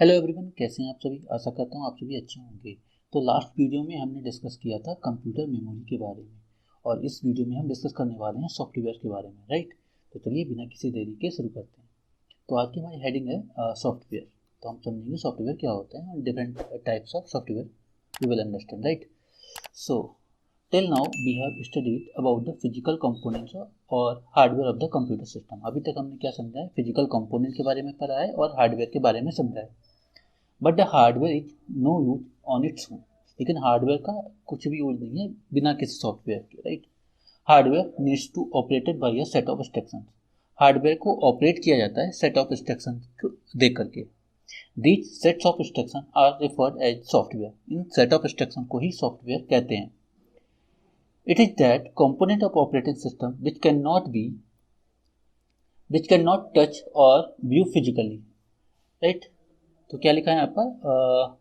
Hello everyone, कैसे हैं आप सभी। आशा करता हूँ आप सभी अच्छे होंगे। तो लास्ट वीडियो में हमने डिस्कस किया था कंप्यूटर मेमोरी के बारे में, और इस वीडियो में हम डिस्कस करने वाले हैं सॉफ्टवेयर के बारे में, राइट। तो चलिए बिना किसी देरी के शुरू करते हैं। तो आज की हमारी हेडिंग है सॉफ्टवेयर। तो हम समझेंगे सॉफ्टवेयर क्या होता है, different types of software you will understand, right. So till now we have studied about the physical components और hardware of the computer system. अभी तक हमने क्या समझा है, फिजिकल कंपोनेंट के बारे में पढ़ा है और हार्डवेयर के बारे में समझा है। But the hardware is no use on its own. लेकिन हार्डवेयर का कुछ भी यूज नहीं है बिना किसी सॉफ्टवेयर के, right. Hardware needs to operated by a set of instructions. Hardware को ऑपरेट किया जाता है सेट ऑफ इंस्ट्रक्शन को दे करके। These sets of instruction are referred as software. इन सेट ऑफ इंस्ट्रक्शन को ही सॉफ्टवेयर कहते हैं। It is that component of operating system which cannot touch or view physically, right। तो क्या लिखा है यहाँ पर,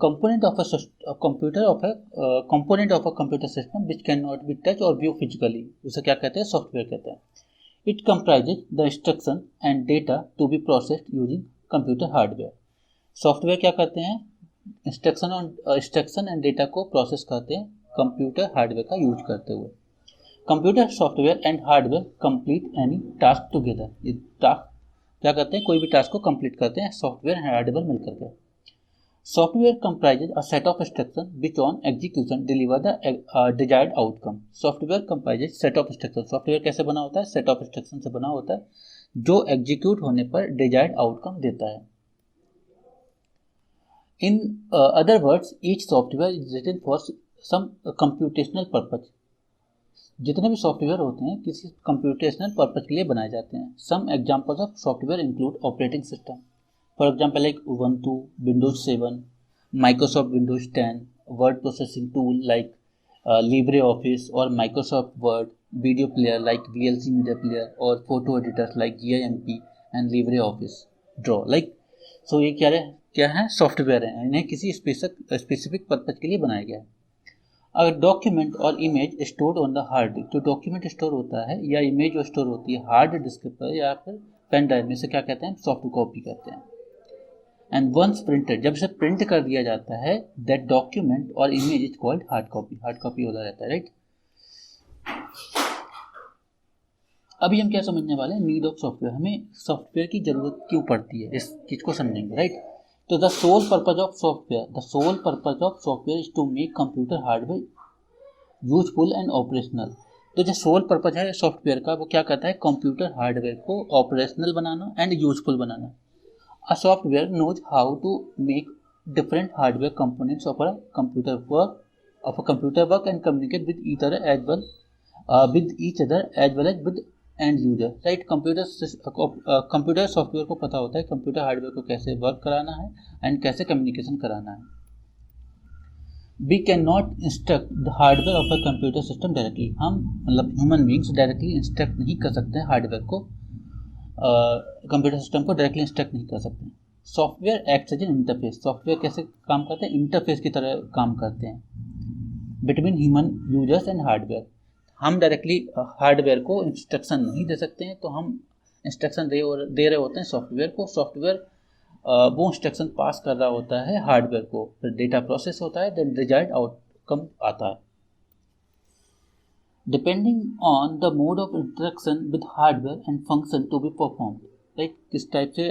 component of a component of a computer system which cannot be touched or view physically, उसे क्या कहते हैं, सॉफ्टवेयर कहते हैं। It comprises the instruction and data to be processed using computer hardware। Software क्या करते हैं, इंस्ट्रक्शन एंड डेटा को प्रोसेस करते हैं कंप्यूटर हार्डवेयर का यूज करते हुए। Computer software and hardware complete any task together. ये टास्क क्या करते हैं, कोई भी टास्क को कंप्लीट करते हैं सॉफ्टवेयर एंड हार्डवेयर मिलकर के। Software comprises a set of instruction which on execution deliver the desired outcome. Software comprises set of instruction. Software कैसे बना होता है, सेट ऑफ इंस्ट्रक्शन से बना होता है जो एग्जीक्यूट होने पर डिजायर्ड आउटकम देता है। In other words each software is written for some computational purpose. जितने भी सॉफ्टवेयर होते हैं किसी कंप्यूटेशनल पर्पज के लिए बनाए जाते हैं। Some examples of software include operating system, for example like Ubuntu, Windows 7, Microsoft Windows 10, word processing tool like Libre Office और Microsoft Word, video player like VLC media player और photo editors like GIMP and Libre Office Draw, like. So ये क्या है, software है। इन्हें किसी specific purpose के लिए बनाया गया है। अगर डॉक्यूमेंट और image store on the hard disk, तो डॉक्यूमेंट स्टोर होता है या इमेज जो स्टोर होती है हार्ड डिस्क पर या फिर पेन ड्राइव में, से क्या कहते हैं, सॉफ्ट कॉपी कहते हैं। एंड वंस प्रिंटेड, जब इसे प्रिंट कर दिया जाता है, दैट डॉक्यूमेंट और image is called hard copy. Hard copy होता रहता है, राइट। अभी हम क्या समझने वाले हैं, नीड ऑफ सॉफ्टवेयर। हमें सॉफ्टवेयर की जरूरत क्यों पड़ती है, इस चीज को समझेंगे, राइट। तो the sole purpose of software is to make computer hardware useful and operational. तो जो सोल पर्पज है सॉफ्टवेयर का, वो क्या करता है, कंप्यूटर हार्डवेयर को ऑपरेशनल बनाना एंड यूजफुल बनाना। A software knows how to make different hardware components of a computer work and communicate with each other as well as with end user, right. Computer software को पता होता है computer hardware को कैसे work कराना है and कैसे communication कराना है। We cannot instruct the hardware of a computer system directly। हम मतलब ह्यूमन बींग्स डायरेक्टली इंस्ट्रक्ट नहीं कर सकते हैं हार्डवेयर को, कंप्यूटर सिस्टम को डायरेक्टली इंस्ट्रक्ट नहीं कर सकते हैं। Software acts as an interface. Software कैसे काम करते हैं, इंटरफेस की तरह काम करते हैं between human users and hardware. हम डायरेक्टली हार्डवेयर को इंस्ट्रक्शन नहीं दे सकते हैं, तो हम इंस्ट्रक्शन दे रहे होते हैं सॉफ्टवेयर को। सॉफ्टवेयर वो इंस्ट्रक्शन पास कर रहा होता है हार्डवेयर को, फिर डेटा प्रोसेस होता है, देन डिजायर्ड आउटकम आता है। Depending on the mode of instruction with hardware and function to be performed, right. किस टाइप से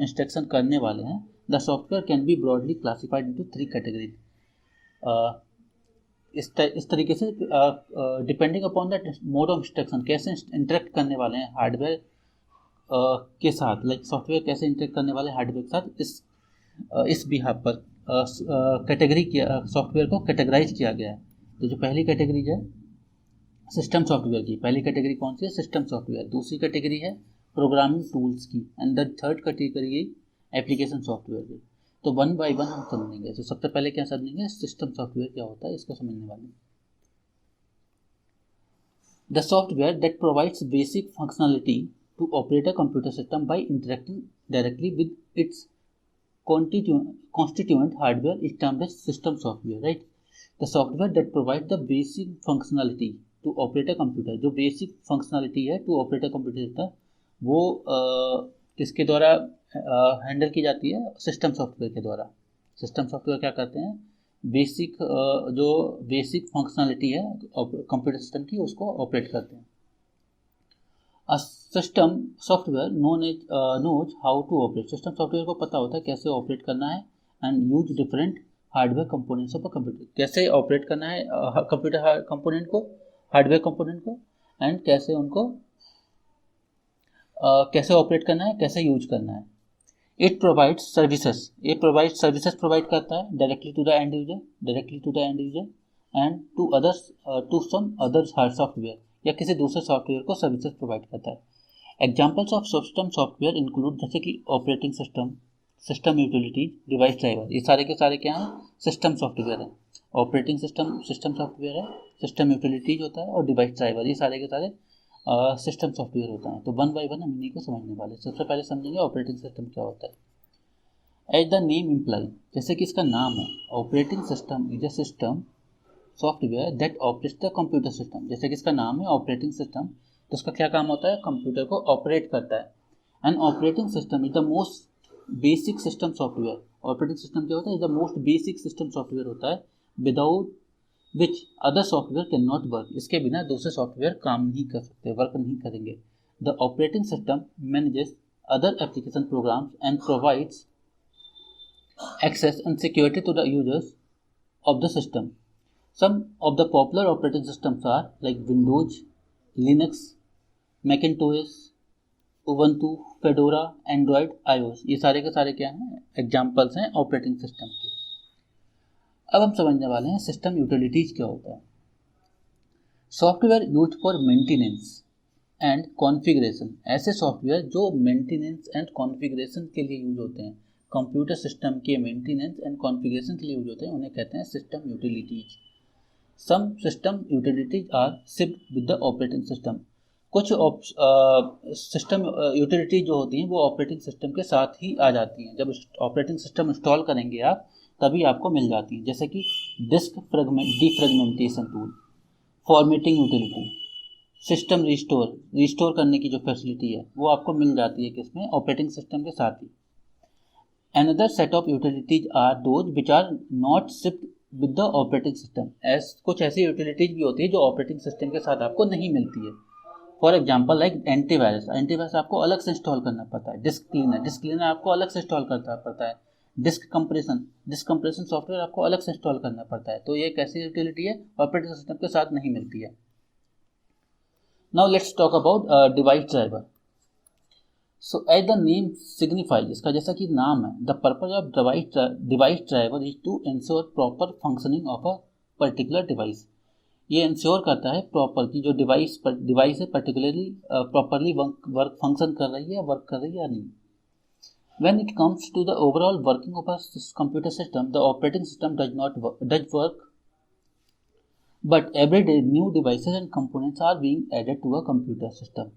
इंस्ट्रक्शन करने वाले हैं, the software can be broadly classified into 3 categories. इस तरीके से depending upon the mode of instruction, कैसे इंटरेक्ट करने वाले हैं हार्डवेयर के साथ, लाइक सॉफ्टवेयर कैसे इंटरेक्ट करने वाले हार्डवेयर के साथ, इस बिहाफ पर कैटेगरी किया, सॉफ्टवेयर को कैटेगराइज किया गया है। तो जो पहली कैटेगरी है सिस्टम सॉफ्टवेयर की, पहली कैटेगरी कौन सी है, सिस्टम सॉफ्टवेयर। दूसरी कैटेगरी है प्रोग्रामिंग टूल्स की, and the third category application software की। तो वन बाय वन हम समझेंगे। तो सबसे पहले क्या समझेंगे, सिस्टम सॉफ्टवेयर क्या होता है, इसको समझने वाले। The software that provides basic functionality to operate a computer system by interacting directly with its constituent hardware is termed as system software, right। The software that provides the basic functionality to operate a computer, जो basic functionality है to operate a computer system, वो किसके द्वारा handle की जाती है system software के द्वारा। सिस्टम सॉफ्टवेयर क्या करते हैं, बेसिक जो बेसिक फंक्शनलिटी है कंप्यूटर सिस्टम की उसको ऑपरेट करते हैं। A system software knows how to operate, system software को पता होता है कैसे ऑपरेट करना है and use different hardware components of a computer, कैसे ऑपरेट करना है कंप्यूटर कंपोनेंट को, हार्डवेयर कंपोनेंट को, एंड कैसे उनको कैसे ऑपरेट करना है, कैसे यूज करना है। इट प्रोवाइड्स सर्विसेज, ये प्रोवाइड सर्विसेज प्रोवाइड करता है directly to the end user, directly to the end user and to others, to some others hard software, या किसी दूसरे सॉफ्टवेयर को सर्विसेज प्रोवाइड करता है। Examples of system software include जैसे कि operating system, system utility, device driver, ये सारे के सारे क्या हैं, सिस्टम सॉफ्टवेयर है। ऑपरेटिंग सिस्टम सिस्टम सॉफ्टवेयर है, सिस्टम यूटिलिटीज होता है और डिवाइस ड्राइवर, ये सारे के सारे सिस्टम सॉफ्टवेयर होता है। तो वन बाय वन हम इन्हीं को समझने वाले। सबसे पहले समझेंगे ऑपरेटिंग सिस्टम क्या होता है। एज द नेम इम्प्लाई, जैसे कि इसका नाम है, operating system is a system software that operates the computer system, जैसे कि इसका नाम है ऑपरेटिंग सिस्टम, तो इसका क्या काम होता है, कंप्यूटर को ऑपरेट करता है। And operating system is the most basic system software, operating system क्या होता है, is the most basic system software होता है without which other software can not work, इसके बिना दूसरे सॉफ्टवेयर काम नहीं कर सकते, वर्क नहीं करेंगे। The operating system manages other application programs and provides access and security to the users of the system. Some of the popular operating systems are like Windows, Linux, Macintosh, Ubuntu, Fedora, Android, iOS, ये सारे के सारे क्या हैं, examples हैं operating system के। अब हम समझने वाले हैं सिस्टम यूटिलिटीज क्या होता है। Software use for maintenance and configuration, ऐसे सॉफ्टवेयर जो मेंटेनेंस एंड कॉन्फ़िगरेशन के लिए यूज होते हैं, कंप्यूटर सिस्टम के मेंटेनेंस एंड कॉन्फ़िगरेशन के लिए यूज होते हैं, उन्हें कहते हैं system utilities. Some system utilities are shipped with the operating system, कुछ सिस्टम यूटिलिटी जो होती हैं वो ऑपरेटिंग सिस्टम के साथ ही आ जाती हैं, जब ऑपरेटिंग सिस्टम इंस्टॉल करेंगे आप तभी आपको मिल जाती हैं, जैसे कि disk defragmentation tool, formatting utility, system restore करने की जो फैसिलिटी है वो आपको मिल जाती है किसमें, ऑपरेटिंग सिस्टम के साथ ही। Another set of utilities are those which are not shipped with the operating system, कुछ ऐसी यूटिलिटीज भी होती है जो ऑपरेटिंग सिस्टम के साथ आपको नहीं मिलती है। For example like antivirus, antivirus आपको अलग से इंस्टॉल करना पड़ता है। डिस्क क्लीनर आपको अलग से इंस्टॉल करना पड़ता है। डिस्क कंप्रेशन सॉफ्टवेयर आपको अलग से इंस्टॉल करना पड़ता है। तो ये एक ऐसी यूटिलिटी है ऑपरेटिंग सिस्टम के साथ नहीं मिलती है। Now let's talk about device driver. So as the name signifies, इसका जैसा कि नाम है, the purpose of device driver is to ensure proper functioning of a particular device, ये इंश्योर करता है प्रॉपर की जो डिवाइस है पर्टिकुलरली प्रॉपरली वर्क फंक्शन कर रही है, वर्क कर रही है या नहीं। When it comes to the overall working of a computer system, the operating system does work, but every day new devices and components are being added to a computer system.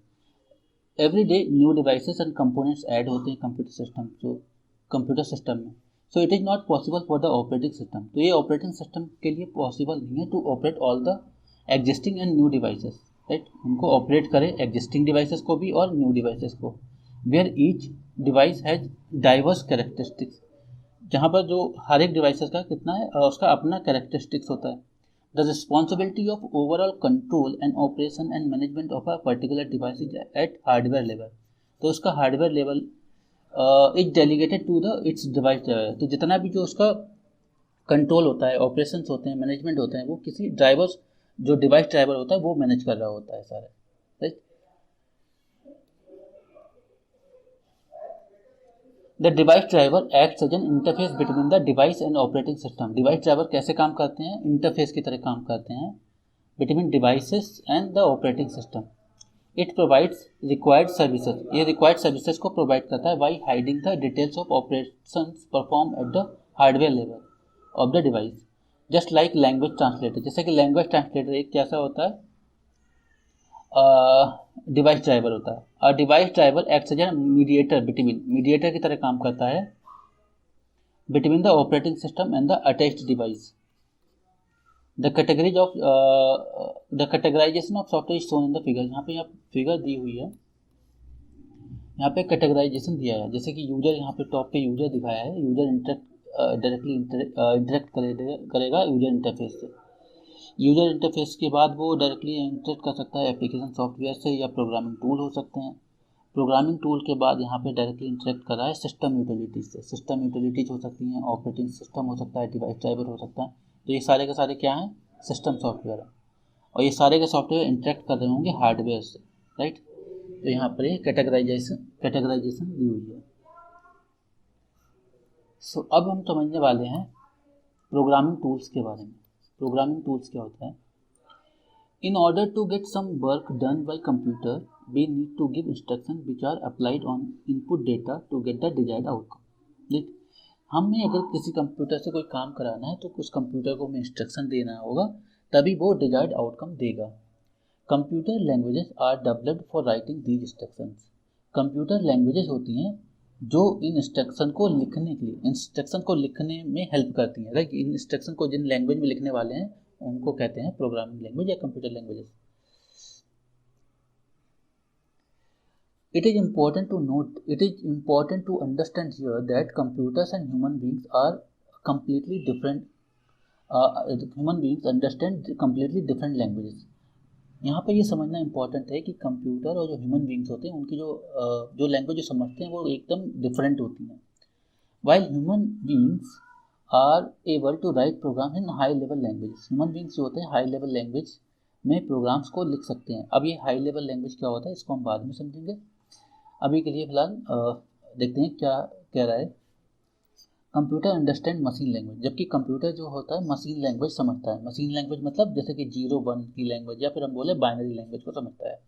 Every day new devices and components add होते हैं computer system में। So it is not possible for the operating system, तो ये operating system के लिए possible नहीं है to operate all the existing and new devices, right? उनको ऑपरेट करे एग्जिस्टिंग डिवाइसेस को भी और न्यू डिवाइसेस को, where each device has diverse characteristics, जहाँ पर जो हर एक डिवाइसेस का कितना है उसका अपना कैरेक्टरिस्टिक्स होता है। The responsibility of overall control and operation and management of a particular device is at hardware level, तो उसका hardware level is delegated to the its device driver, तो जितना भी जो उसका कंट्रोल होता है, ऑपरेशंस होते हैं, मैनेजमेंट होते हैं, वो किसी ड्राइवर जो डिवाइस ड्राइवर होता है वो मैनेज कर रहा होता है सारे, right. The device driver acts as an interface between the device and operating system, device driver कैसे काम करते हैं, इंटरफेस की तरह काम करते हैं between devices and the operating system. It provides required services, ये रिक्वायर्ड सर्विसेज को प्रोवाइड करता है by hiding the details of operations perform at the hardware level of the device, just like language translator, जैसे कि language translator एक कैसा होता है, डिवाइस ड्राइवर होता है। और device driver acts as an mediator की तरह काम करता है between the operating system and the attached device. The categorization of software is shown in the figure, यहाँ पे फिगर दी हुई है। यहाँ पे कैटेगराइजेशन दिया है, जैसे कि यूजर, यहाँ पे टॉप पे यूजर दिखाया है, यूजर डायरेक्टली इंटरेक्ट करेगा यूजर इंटरफेस से। यूजर इंटरफेस के बाद वो डायरेक्टली इंटरेक्ट कर सकता है एप्लीकेशन सॉफ्टवेयर से या प्रोग्रामिंग टूल हो सकते हैं। प्रोग्रामिंग टूल के बाद यहाँ पे डायरेक्टली इंटरेक्ट कर रहा है सिस्टम यूटिलिटीज से। सिस्टम यूटिलिटीज हो सकती हैं, ऑपरेटिंग सिस्टम हो सकता है, डिवाइस ड्राइवर हो सकता है। तो ये सारे के सारे क्या हैं, सिस्टम सॉफ्टवेयर है, और ये सारे के सॉफ्टवेयर इंटरेक्ट कर रहे होंगे हार्डवेयर से, राइट। तो यहाँ पर ये कैटेगराइजेशन दी हुई है। सो अब हम समझने वाले हैं प्रोग्रामिंग टूल्स के बारे में। प्रोग्रामिंग टूल्स क्या होता है? In order to get some work done by computer, we need to give instructions which are applied on input data to get the desired outcome. देख, हमें अगर किसी कंप्यूटर से कोई काम कराना है तो उस कंप्यूटर को हमें इंस्ट्रक्शन देना होगा, तभी वो डिजायर्ड आउटकम देगा। Computer languages are developed for writing these instructions. Computer languages होती हैं जो इन इंस्ट्रक्शन को लिखने के लिए, इंस्ट्रक्शन को लिखने में हेल्प करती हैं, राइट। इन इंस्ट्रक्शन को जिन लैंग्वेज में लिखने वाले हैं उनको कहते हैं प्रोग्रामिंग लैंग्वेज या computer languages. It is important to understand here that computers and human beings are completely different. Human beings understand completely different languages. यहाँ पे ये समझना इम्पोर्टेंट है कि कंप्यूटर और जो ह्यूमन बींग्स होते हैं उनकी जो लैंग्वेज जो समझते हैं वो एकदम डिफरेंट होती हैं। While human beings are able to write program in high level language. Human beings जो होते हैं हाई लेवल लैंग्वेज में प्रोग्राम्स को लिख सकते हैं। अब ये हाई लेवल लैंग्वेज क्या होता है इसको हम बाद में समझेंगे। अभी के लिए फिलहाल देखते हैं क्या कह रहा है। कंप्यूटर अंडरस्टैंड मशीन लैंग्वेज, जबकि कंप्यूटर जो होता है मशीन लैंग्वेज समझता है। मशीन लैंग्वेज मतलब जैसे कि 0-1 की लैंग्वेज या फिर हम बोले बाइनरी लैंग्वेज को समझता है।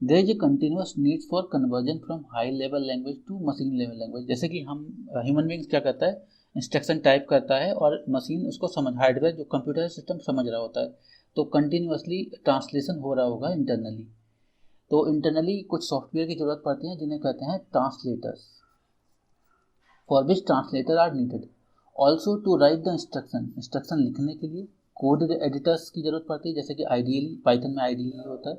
There is a continuous need for conversion from high level language to machine level language. जैसे कि हम ह्यूमन बींग्स क्या करता है, इंस्ट्रक्शन टाइप करता है और मशीन उसको समझ, हार्डवेयर जो कंप्यूटर सिस्टम समझ रहा होता है, तो कंटिन्यूअसली ट्रांसलेशन हो रहा होगा इंटरनली। तो इंटरनली कुछ सॉफ्टवेयर की जरूरत पड़ती है जिन्हें कहते हैं translators, for which translator are needed. Also to write the instruction लिखने के लिए कोड एडिटर्स की जरूरत पड़ती है, जैसे कि आइडियली पाइथन में आइडियली होता है,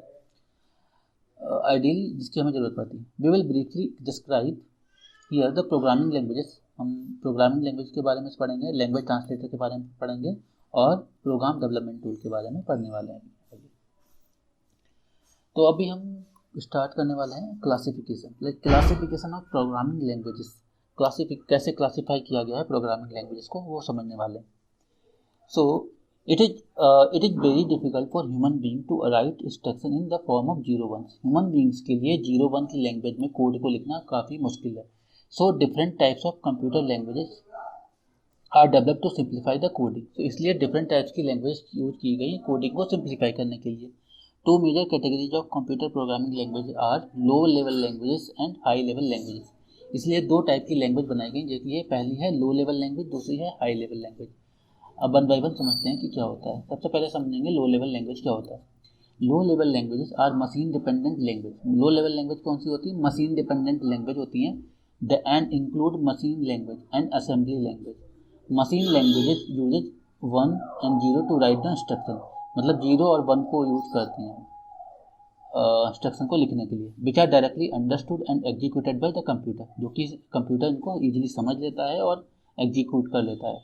आइडियली जिसकी हमें जरूरत पड़ती है। We will briefly describe here the programming languages. हम प्रोग्रामिंग लैंग्वेज के बारे में पढ़ेंगे, लैंग्वेज ट्रांसलेटर के बारे में पढ़ेंगे और प्रोग्राम डेवलपमेंट टूल के बारे में पढ़ने वाले हैं। तो अभी हम स्टार्ट करने वाले हैं classification, classification of programming languages. कैसे क्लासिफाई किया गया है प्रोग्रामिंग लैंग्वेजेस को वो समझने वाले हैं। So it is very difficult for human being to write instruction in the form of 0-1। Human beings के लिए 0-1 की लैंग्वेज में कोड को लिखना काफ़ी मुश्किल है। So different types of computer languages are developed to simplify the coding. तो इसलिए डिफरेंट टाइप्स की लैंग्वेज यूज की गई कोडिंग को सिंप्लीफाई करने के लिए। Two major categories of computer programming language are low level languages and high level languages। इसलिए दो टाइप की लैंग्वेज बनाई गई, जो कि ये पहली है लो लेवल लैंग्वेज, दूसरी है हाई लेवल लैंग्वेज। अब वन बाय वन समझते हैं कि क्या होता है। सबसे पहले समझेंगे लो लेवल लैंग्वेज क्या होता है। Low level languages are machine dependent language. Low level language कौन सी होती है? मशीन डिपेंडेंट लैंग्वेज होती हैं। The end include machine language and assembly language. Machine languages uses 1 and 0 to write the instruction, मतलब 0 और 1 को यूज करते हैं इंस्ट्रक्शन को लिखने के लिए। Which are directly understood and executed by the computer, जो कि कंप्यूटर इनको इजीली समझ लेता है और एग्जीक्यूट कर लेता है।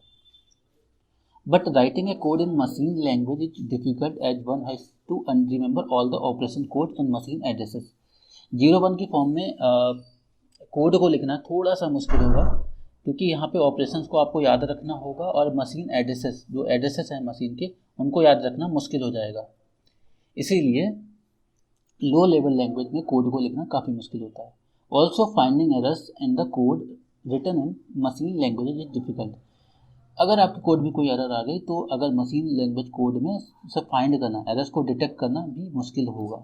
But writing a code in machine language is difficult as one has to remember all the operation code and machine addresses. 0-1 की फॉर्म में कोड को लिखना थोड़ा सा मुश्किल होगा, क्योंकि यहाँ पे ऑपरेशंस को आपको याद रखना होगा और मशीन एड्रेसेस, जो एड्रेसेस हैं मशीन के, उनको याद रखना मुश्किल हो जाएगा। इसीलिए लो लेवल लैंग्वेज में कोड को लिखना काफ़ी मुश्किल होता है। Also finding errors in the code written in machine language is difficult. अगर आपके कोड में कोई एरर आ गई तो अगर मशीन लैंग्वेज कोड में उसे फाइंड करना, एरर्स को डिटेक्ट करना भी मुश्किल होगा,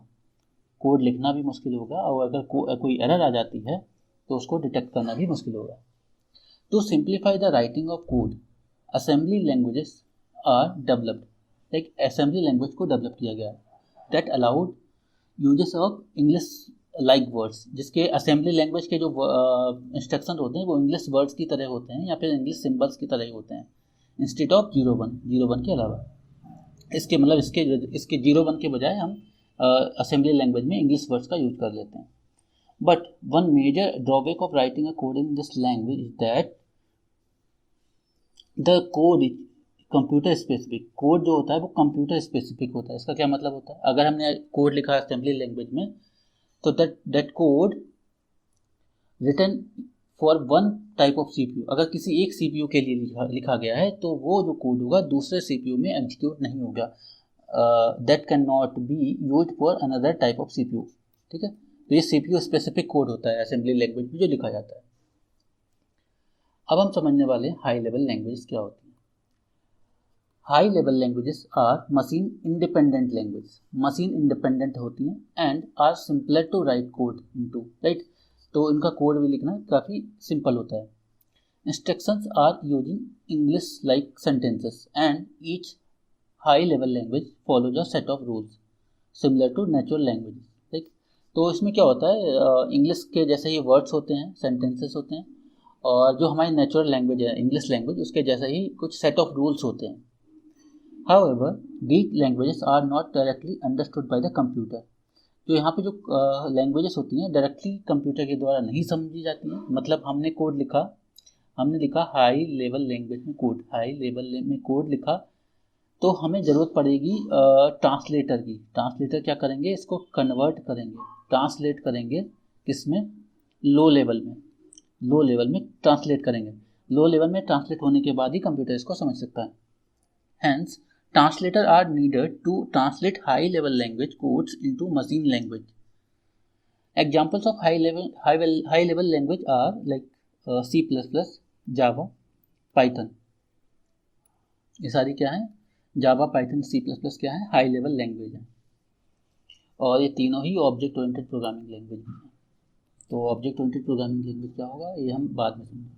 कोड लिखना भी मुश्किल होगा, और अगर कोई एरर आ जाती है तो उसको डिटेक्ट करना भी मुश्किल होगा। To simplify the writing of code, assembly languages are developed. एक असेंबली लैंग्वेज को डेवलप किया गया that allowed uses of English like words, जिसके असेंबली लैंग्वेज के जो इंस्ट्रक्शन होते हैं वो इंग्लिश वर्ड्स की तरह होते हैं या फिर इंग्लिश सिंबल्स की तरह ही होते हैं, इंस्टेड ऑफ 0-1 के अलावा। इसके मतलब इसके 0-1 के बजाय हम असेंबली लैंग्वेज में इंग्लिश वर्ड्स का यूज कर लेते हैं। But one major drawback of writing a code in this language is that the code is computer specific. Code जो होता है वो कंप्यूटर स्पेसिफिक होता है। इसका क्या मतलब होता है, अगर हमने कोड लिखा है असेंबली लैंग्वेज में, तो that code written for one type of CPU, अगर किसी एक सीपीयू के लिए लिखा गया है तो वो जो कोड होगा दूसरे सीपीयू में एग्जीक्यूट नहीं होगा। That can not be used for another type of CPU. ठीक है, तो ये सीपीयू स्पेसिफिक कोड होता है असेंबली लैंग्वेज में जो लिखा जाता है। अब हम समझने वाले हैं हाई लेवल लैंग्वेज क्या होती है। High level languages are machine independent language, machine independent होती हैं and are simpler to write code into, right. तो इनका कोड भी लिखना काफ़ी सिंपल होता है। Instructions are using English like sentences and each high level language follows a set of rules similar to natural language, ठीक। तो इसमें क्या होता है, इंग्लिश के जैसे ही वर्ड्स होते हैं, सेंटेंसेस होते हैं, और जो हमारी नेचुरल लैंग्वेज है इंग्लिश लैंग्वेज उसके जैसे ही कुछ सेट ऑफ रूल्स होते हैं। However, these languages are not directly understood by the computer। तो यहाँ पे जो लैंग्वेजेस होती हैं डायरेक्टली कंप्यूटर के द्वारा नहीं समझी जाती हैं। मतलब हमने लिखा हाई लेवल लैंग्वेज में कोड, हाई लेवल में कोड लिखा, तो हमें ज़रूरत पड़ेगी ट्रांसलेटर की। ट्रांसलेटर क्या करेंगे, इसको कन्वर्ट करेंगे, ट्रांसलेट करेंगे किसमें, लो लेवल में, लो लेवल में ट्रांसलेट करेंगे। लो लेवल में ट्रांसलेट होने के बाद ही कंप्यूटर इसको समझ सकता है। Hence, translators are needed to translate high-level language codes into machine language. Examples of high-level language are like C++, Java, Python। ये सारी क्या है, जावा, पाइथन, C++ क्या है, हाई लेवल लैंग्वेज है। और ये तीनों ही ऑब्जेक्ट ओरिएंटेड प्रोग्रामिंग लैंग्वेज है। तो ऑब्जेक्ट ओरिएंटेड प्रोग्रामिंग लैंग्वेज क्या होगा ये हम बाद में समझेंगे।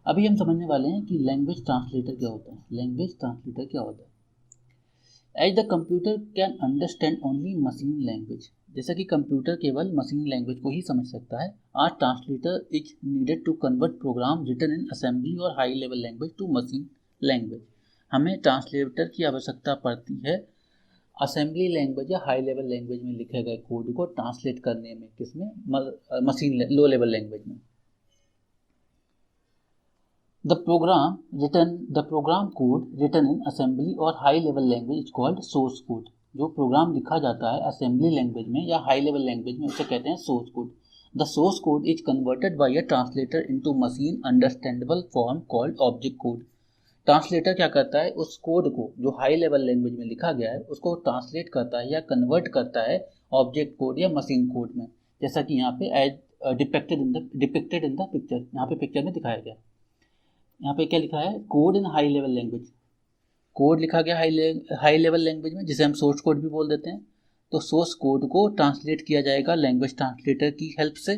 अभी हम समझने वाले हैं कि लैंग्वेज ट्रांसलेटर क्या होता है। लैंग्वेज ट्रांसलेटर क्या होता है, as the computer can understand only machine language, जैसा कि कंप्यूटर केवल मशीन लैंग्वेज को ही समझ सकता है। Are translator is needed to convert program written in assembly और high level language to machine language. हमें ट्रांसलेटर की आवश्यकता पड़ती है असेंबली लैंग्वेज या हाई लेवल लैंग्वेज में लिखे गए कोड को ट्रांसलेट करने में, किसमें, मशीन लो लेवल लैंग्वेज में। The program code written in assembly or high level language is called source code। जो प्रोग्राम लिखा जाता है असेंबली लैंग्वेज में या हाई लेवल लैंग्वेज में उसे कहते हैं source code. The source code is converted bye a translator into machine understandable form called object code. Translator क्या करता है, उस कोड को जो हाई लेवल लैंग्वेज में लिखा गया है उसको ट्रांसलेट करता है या कन्वर्ट करता है ऑब्जेक्ट कोड या मशीन कोड में, जैसा कि यहाँ पे as depicted in the picture, यहाँ पे पिक्चर में दिखाया गया। यहाँ पे क्या लिखा है, कोड इन हाई लेवल लैंग्वेज, कोड लिखा गया हाई लेवल लैंग्वेज में, जिसे हम सोर्स कोड भी बोल देते हैं। तो सोर्स कोड को ट्रांसलेट किया जाएगा लैंग्वेज ट्रांसलेटर की हेल्प से,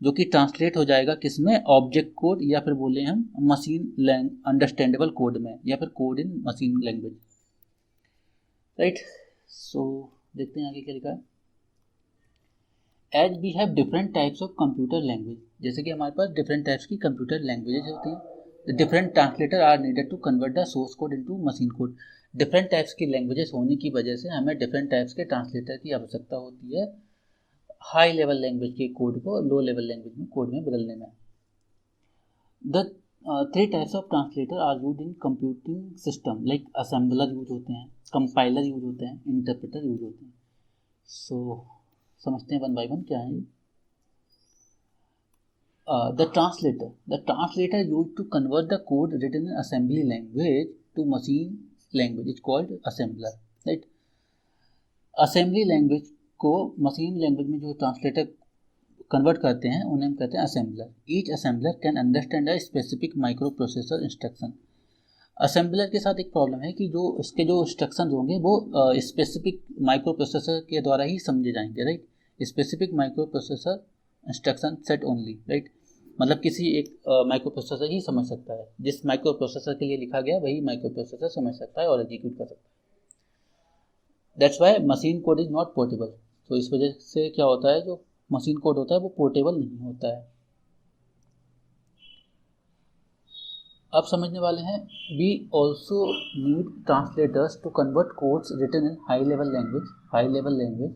जो कि ट्रांसलेट हो जाएगा किसमें, ऑब्जेक्ट कोड, या फिर बोले हम मशीन अंडरस्टैंडेबल कोड में, या फिर code in machine language, right. So देखते हैं आगे क्या लिखा है। As we have different types of computer language, जैसे कि हमारे पास डिफरेंट टाइप्स की कंप्यूटर लैंग्वेजेज होती हैं। The different translators are needed to convert the source code into machine code। Different types की लैंग्वेजेस होने की वजह से हमें डिफरेंट टाइप्स के ट्रांसलेटर की आवश्यकता होती है हाई लेवल लैंग्वेज के कोड को लो लेवल लैंग्वेज में कोड में बदलने में। The three types of translator are use in computing system, like assembler use होते हैं, कंपाइलर यूज होते हैं, इंटरप्रेटर यूज होते हैं। सो समझते हैं वन बाय वन क्या है। The translator used to convert the code written in assembly language to machine language is called assembler, right। Assembly language को मशीन लैंग्वेज में जो ट्रांसलेटर कन्वर्ट करते हैं उन्हें हम कहते हैं assembler. Each assembler can understand a specific micro processor instruction. Assembler के साथ एक प्रॉब्लम है कि जो इसके जो इंस्ट्रक्शन होंगे वो स्पेसिफिक माइक्रो प्रोसेसर के द्वारा ही समझे जाएंगे, right. Specific micro processor instruction set only, right. मतलब किसी एक माइक्रो प्रोसेसर ही समझ सकता है, जिस माइक्रो प्रोसेसर के लिए लिखा गया वही माइक्रो प्रोसेसर समझ सकता है और एग्जीक्यूट कर सकता है। That's why machine code is not portable. तो इस वजह से क्या होता है, जो मशीन कोड होता है वो पोर्टेबल नहीं होता है। अब समझने वाले हैं, we also need translators to convert codes written in high level language, high level language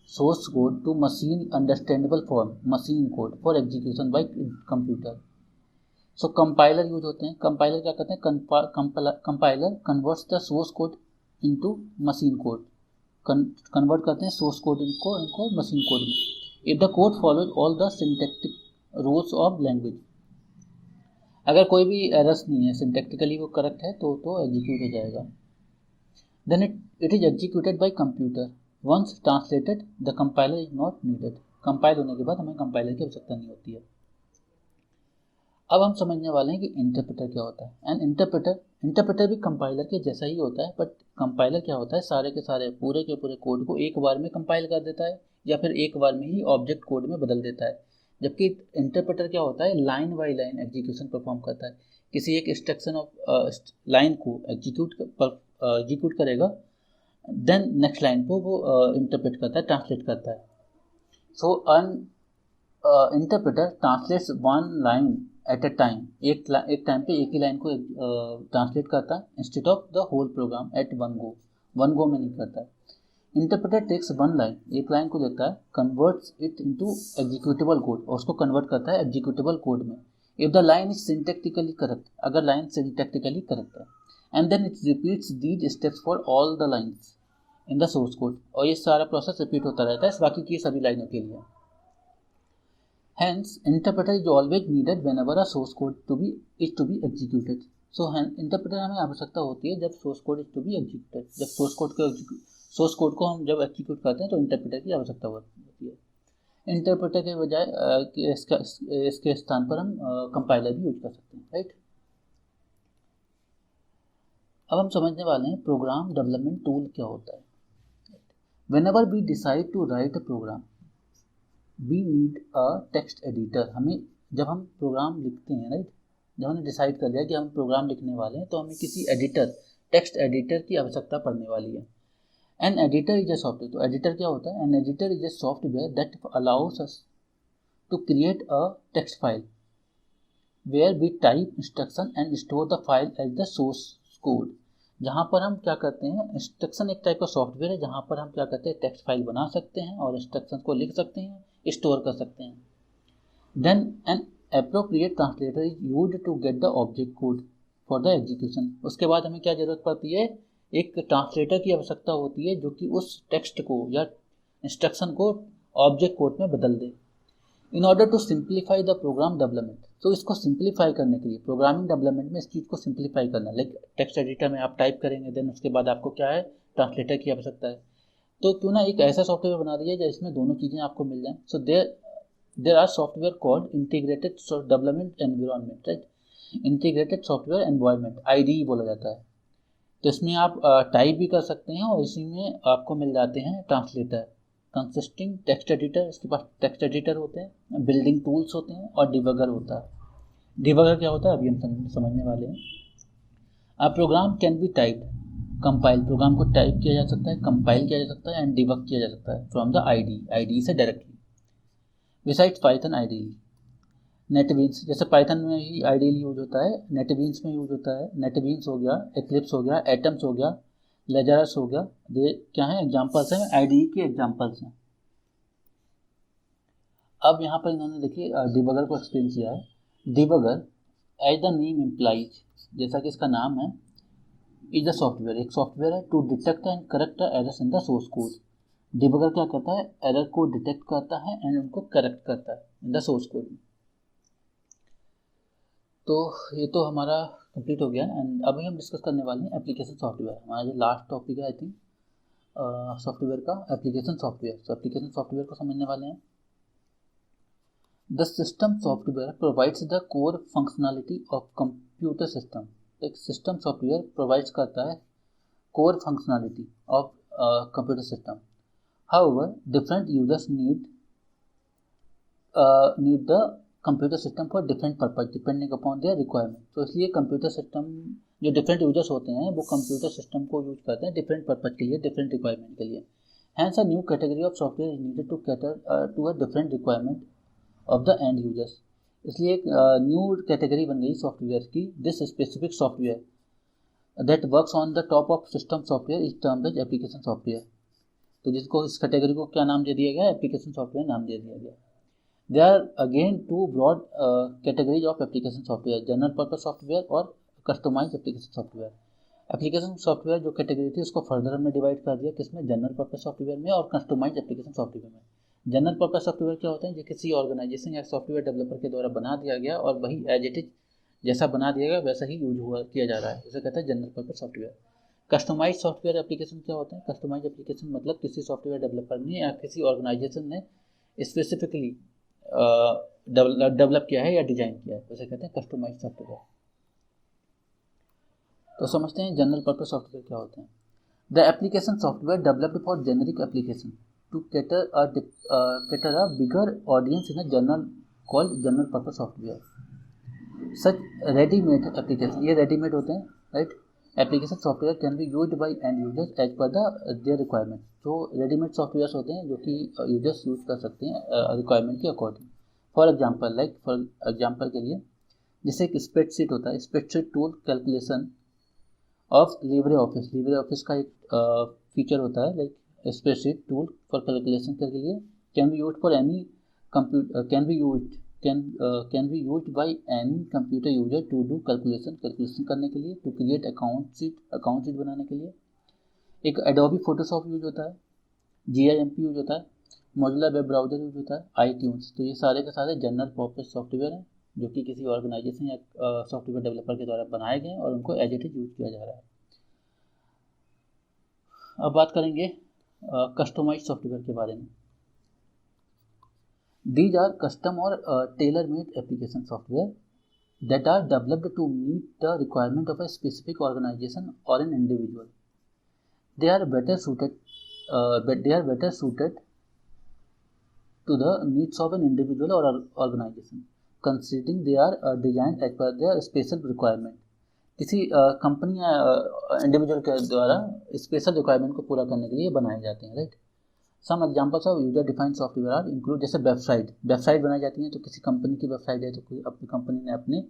source code to machine understandable form, machine code for execution by computer. So compiler use होते हैं. Compiler क्या करते हैं? Compiler converts the source code into machine code. Convert करते हैं source code इनको machine code में. If the code follows all the syntactic rules of language, अगर कोई भी एरर्स नहीं है, सिंटैक्टिकली वो करेक्ट है तो एग्जीक्यूट हो जाएगा. Then it is executed by computer. Once translated, the compiler is not needed. Compile होने के बाद हमें कंपाइलर की आवश्यकता नहीं होती है. अब हम समझने वाले हैं कि इंटरप्रेटर क्या होता है. एंड इंटरप्रेटर भी कंपाइलर के जैसा ही होता है, बट कंपाइलर क्या होता है, सारे के सारे पूरे के पूरे कोड को एक बार में कंपाइल कर देता है या फिर एक बार में ही ऑब्जेक्ट कोड में बदल देता है. जबकि इंटरप्रेटर क्या होता है, line by line execution perform करता है. किसी एक इंस्ट्रक्शन ऑफ लाइन को एग्जीक्यूट करेगा, देन नेक्स्ट लाइन को वो इंटरप्रेट करता है, ट्रांसलेट करता है. So interpreter translates one line at a time. एक टाइम पे एक ही लाइन को ट्रांसलेट करता है instead of the whole program at one go में नहीं करता है. इंटरप्रेटर टेक्स वन लाइन, एक लाइन को लेता है, converts it into executable code, और उसको कन्वर्ट करता है एग्जीक्यूटेबल कोड में. If the line is syntactically correct, अगर लाइन सिंटैक्टिकली करेक्ट है, and then it repeats these steps for all the lines in the source code. और ये सारा प्रोसेस रिपीट होता रहता है बाकी की सभी लाइनों के लिए. Hence, interpreter is always needed whenever a source code is to be executed. So, interpreter हमें आवश्यकता होती है जब source code is to be executed. जब source code को हम जब execute करते हैं तो interpreter की आवश्यकता होती है. इंटरप्रेटर के बजाय इसके स्थान पर हम कंपाइलर भी यूज कर सकते हैं, राइट. अब हम समझने वाले हैं प्रोग्राम डेवलपमेंट टूल क्या होता है. Whenever we decide to write a program, we need a text editor. हमें जब हम प्रोग्राम लिखते हैं, राइट, जब हमने डिसाइड कर लिया कि हम प्रोग्राम लिखने वाले हैं तो हमें किसी टेक्स्ट एडिटर की आवश्यकता पड़ने वाली है. An editor is a software. तो एडिटर क्या होता है? An editor is a software that allows us to create a text file where we type instruction and store the file as the source code. जहाँ पर हम क्या करते हैं, इंस्ट्रक्शन एक टाइप का सॉफ्टवेयर है जहाँ पर हम क्या करते हैं, टेक्स्ट फाइल बना सकते हैं और इंस्ट्रक्शन को लिख सकते हैं, स्टोर कर सकते हैं. Then an appropriate translator is used to get the object code for the execution. उसके बाद हमें क्या जरूरत पड़ती है, एक ट्रांसलेटर की आवश्यकता होती है जो कि उस टेक्स्ट को या इंस्ट्रक्शन को ऑब्जेक्ट कोड में बदल दे. In order to simplify the program development. तो इसको सिंप्लीफाई करने के लिए, प्रोग्रामिंग डेवलपमेंट में इस चीज़ को सिंप्लीफाई करना, लाइक टेक्स्ट एडिटर में आप टाइप करेंगे, देन उसके बाद आपको क्या है, ट्रांसलेटर की आवश्यकता है. तो क्यों ना एक ऐसा सॉफ्टवेयर बना दिया जिसमें दोनों चीज़ें आपको मिल जाएं. So there are software called integrated development environment, right. Integrated software environment, IDE बोला जाता है. तो इसमें आप टाइप भी कर सकते हैं और इसी में आपको मिल जाते हैं ट्रांसलेटर कंसिस्टिंग टेक्स्ट एडिटर. इसके पास टेक्स्ट एडिटर होते हैं, बिल्डिंग टूल्स होते हैं और डिबगर होता है. डिबगर क्या होता है अभी हम समझने वाले हैं. A program can be typed, compile, program को टाइप किया जा सकता है, कंपाइल किया जा सकता है एंड डिबग किया जा सकता है फ्रॉम द IDE से directly. Besides Python IDE, NetBeans, जैसे पाइथन में ही आइडियली यूज होता है, नेटबीन्स में यूज होता है. नेटबीन्स हो गया, एक्लिप्स हो गया, एटम्स हो गया, लेजरस हो गया. ये क्या है, एग्जांपल्स हैं, IDE के एग्जांपल्स हैं. अब यहाँ पर इन्होंने देखिए डिबगर को एक्सप्लेन किया है. Debugger as the name implies, जैसा कि इसका नाम है, इज द सॉफ्टवेयर, एक सॉफ्टवेयर है to detect and correct errors in the source code. Debugger क्या करता है, एरर को डिटेक्ट करता है एंड उनको करेक्ट करता है इन द सोर्स कोड. तो ये तो हमारा कंप्लीट हो गया. एंड अभी हम डिस्कस करने वाले हैं एप्लीकेशन सॉफ्टवेयर. हमारा जो लास्ट टॉपिक है आई थिंक सॉफ्टवेयर का, एप्लीकेशन सॉफ्टवेयर. तो एप्लीकेशन सॉफ्टवेयर को समझने वाले हैं. The system software provides the core functionality of computer system. एक सिस्टम सॉफ्टवेयर प्रोवाइड्स करता है core functionality of computer system. However different users need the computer system for different purpose depending upon their requirement. तो इसलिए computer system, जो different users होते हैं वो computer system को यूज करते हैं डिफरेंट पर्पज के लिए, डिफरेंट रिक्वायरमेंट के लिए. Hence a new category of software is needed to cater to a different requirement of the end users. इसलिए एक न्यू कैटेगरी बन गई सॉफ्टवेयर की. This specific software that works on the top of system software is termed as application software. तो जिसको इस category को क्या नाम दे दिया गया, एप्लीकेशन सॉफ्टवेयर नाम दे दिया गया। They are again two broad categories of application software, general purpose software और customise application software. Application software जो कैटेगरी थी उसको फर्दर हमने डिवाइड कर दिया किसमें, जनरल पर्पस सॉफ्टवेयर में और कस्टमाइज एप्लीकेशन सॉफ्टवेयर में। जनरल पर्पस सॉफ्टवेयर क्या होते हैं, जो किसी ऑर्गेनाइजेशन या सॉफ्टवेयर डेवलपर के द्वारा बना दिया गया और वही एज इट इज जैसा बना दिया गया वैसा ही यूज हुआ किया जा रहा है, उसे कहते हैं general purpose software. Customize software application क्या होते हैं, कस्टमाइज एप्लीकेशन मतलब किसी सॉफ्टवेयर डेवलपर ने या किसी ऑर्गेनाइजेशन ने स्पेसिफिकली डेवलप किया है या डिजाइन किया है, उसे कहते हैं कस्टमाइज सॉफ्टवेयर। तो समझते हैं जनरल पर्पस सॉफ्टवेयर क्या होते हैं। The application software developed for generic application to cater a bigger audience in a journal called general purpose software. Such ready-made application, ये ready-made होते हैं, right? Application software can be used by end users as per their requirement. तो ready-made softwares होते हैं जो कि users use कर सकते हैं requirement के according. For example के लिए जैसे एक स्प्रेडशीट होता है, spreadsheet tool calculation of LibreOffice का एक फीचर होता है, like spreadsheet tool for calculation के लिए can be used for any computer can be used by any computer user to do calculation करने के लिए, टू क्रिएट अकाउंट शीट बनाने के लिए। एक एडोबी फोटोशॉप यूज होता है, GIMP यूज होता है, मोजिला वेब ब्राउजर यूज होता है, iTunes। तो ये सारे के सारे जनरल पर्पस सॉफ्टवेयर हैं जो कि किसी ऑर्गेनाइजेशन या सॉफ्टवेयर डेवलपर के द्वारा बनाए गए हैं और उनको एज इट इज यूज किया जा रहा है। अब बात करेंगे कस्टमाइज सॉफ्टवेयर के बारे में। दीज आर कस्टम और tailor made application software that are developed to meet the requirement of a specific organisation और an individual. They are better suited to the needs of an individual or organization, considering they are designed as per their special requirement. किसी company या individual के द्वारा special requirement को पूरा करने के लिए बनाए जाते हैं, right. Some examples of user defined software are include, जैसे वेबसाइट बनाई जाती है, तो किसी कंपनी की वेबसाइट है तो कोई अपनी कंपनी ने अपने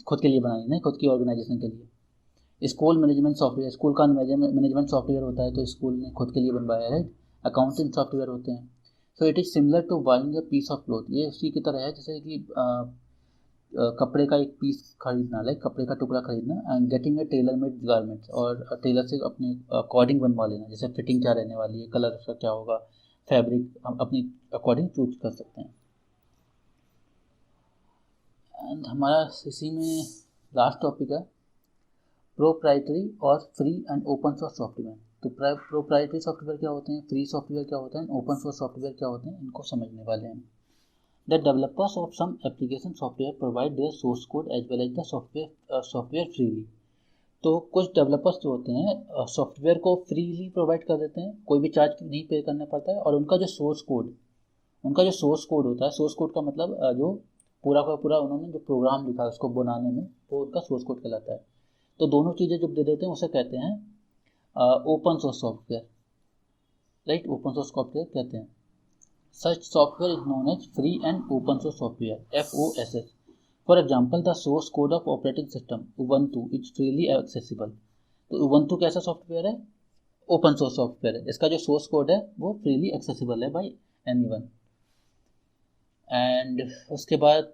खुद के लिए बनाई है, खुद की ऑर्गेनाइजेशन के लिए। स्कूल मैनेजमेंट सॉफ्टवेयर, स्कूल का मैनेजमेंट सॉफ्टवेयर होता है तो स्कूल ने खुद के लिए बनवाया है, राइट। अकाउंटिंग सॉफ्टवेयर होते हैं। So it is similar to buying a piece of cloth, ये उसी की तरह है जैसे कि कपड़े का एक पीस खरीदना, लाइक कपड़े का टुकड़ा खरीदना, and getting a tailor made garments, और टेलर से अपने अकॉर्डिंग बनवा लेना, जैसे फिटिंग क्या रहने वाली है, कलर उसका क्या होगा, फैब्रिक हम अपनी अकॉर्डिंग चूज कर सकते हैं। एंड हमारा इसी में लास्ट टॉपिक है प्रोप्राइटरी और free and open source software. तो प्रोप्राइटरी सॉफ्टवेयर क्या होते हैं, फ्री सॉफ्टवेयर क्या होता है, ओपन सोर्स सॉफ्टवेयर क्या होते हैं, इनको समझने वाले हैं। The developers of some application software provide their source code as well as the software freely. तो कुछ डेवलपर्स जो होते हैं सॉफ्टवेयर को फ्रीली प्रोवाइड कर देते हैं, कोई भी चार्ज नहीं पे करना पड़ता है, और उनका जो सोर्स कोड होता है, सोर्स कोड का मतलब जो पूरा का पूरा उन्होंने जो प्रोग्राम लिखा है उसको बनाने में, वो उनका सोर्स कोड कहलाता है। तो दोनों चीज़ें जब दे देते हैं उसे कहते हैं open source software, right. Open source software कहते हैं। Such software is known as free and open source software, FOSS. For example, the source code of operating system Ubuntu is freely accessible. तो Ubuntu कैसा software है, open source software है, इसका जो source code है वो फ्रीली एक्सेसिबल है by anyone. And उसके बाद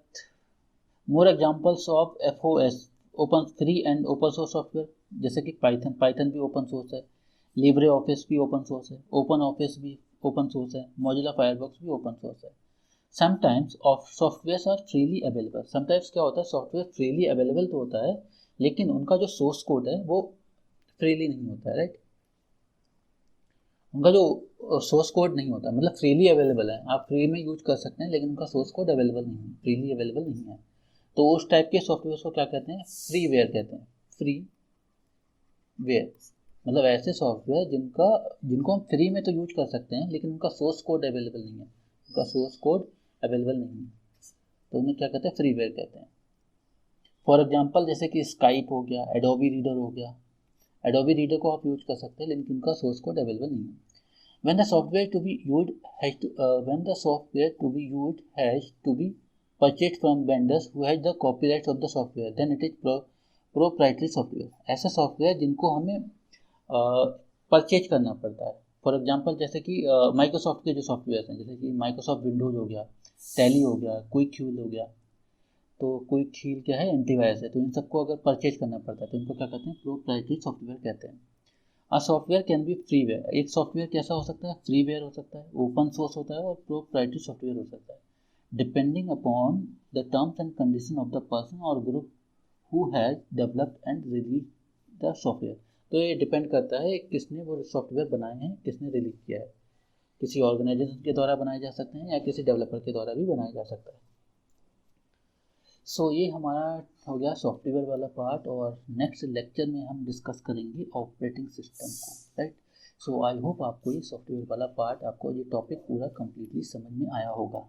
more examples of FOS, open free and open source software, जैसे कि पाइथन भी ओपन सोर्स है, लिब्रे ऑफिस भी ओपन सोर्स है, ओपन ऑफिस भी ओपन सोर्स है, मोजिला फायरफॉक्स भी ओपन सोर्स है। Sometimes of softwares are freely available, sometimes क्या होता है, सॉफ्टवेयर फ्रीली अवेलेबल तो होता है लेकिन उनका जो सोर्स कोड है वो फ्रीली नहीं होता है, राइट। उनका जो सोर्स कोड नहीं होता, मतलब फ्रीली अवेलेबल है, आप फ्री में यूज कर सकते हैं लेकिन उनका सोर्स कोड अवेलेबल नहीं है, फ्रीली अवेलेबल नहीं है। तो उस टाइप के सॉफ्टवेयर को क्या कहते हैं, फ्रीवेयर कहते हैं। फ्रीवेयर मतलब ऐसे सॉफ्टवेयर जिनको हम फ्री में तो यूज कर सकते हैं लेकिन उनका सोर्स कोड अवेलेबल नहीं है, तो उन्हें क्या कहते हैं, फ्रीवेयर कहते हैं। फॉर एग्जांपल जैसे कि स्काइप हो गया, एडोबी रीडर हो गया, एडोबी रीडर को आप यूज कर सकते हैं लेकिन उनका सोर्स कोड अवेलेबल नहीं है। when the software to be used has to be purchased from vendors who has the copyrights of the software, then it is proprietary software। ऐसा सॉफ्टवेयर जिनको हमें परचेज करना पड़ता है, फॉर एग्जांपल जैसे कि माइक्रोसॉफ्ट के जो सॉफ्टवेयर हैं, जैसे कि माइक्रोसॉफ्ट विंडोज़ हो गया, टैली हो गया, क्विक ह्यूल हो गया। तो क्विक ह्यूल क्या है, एंटीवायरस है। तो इन सबको अगर परचेज करना पड़ता है तो इनको क्या कहते हैं, प्रोप्राइटरी सॉफ्टवेयर कहते हैं। A software can B freeware. एक सॉफ्टवेयर कैसा हो सकता है, फ्रीवेयर हो सकता है, ओपन सोर्स होता है, और प्रोप्राइटरी सॉफ्टवेयर हो सकता है, depending upon the terms and condition of the person और group who has developed and release the software. तो ये डिपेंड करता है किसने वो सॉफ्टवेयर बनाए हैं, किसने रिलीज किया है। किसी ऑर्गेनाइजेशन के द्वारा बनाए जा सकते हैं या किसी डेवलपर के द्वारा भी बनाया जा सकता है। ये हमारा हो गया सॉफ्टवेयर वाला पार्ट, और नेक्स्ट लेक्चर में हम डिस्कस करेंगे ऑपरेटिंग सिस्टम को, राइट। आई होप आपको ये सॉफ्टवेयर वाला पार्ट, आपको ये टॉपिक पूरा कंप्लीटली समझ में आया होगा।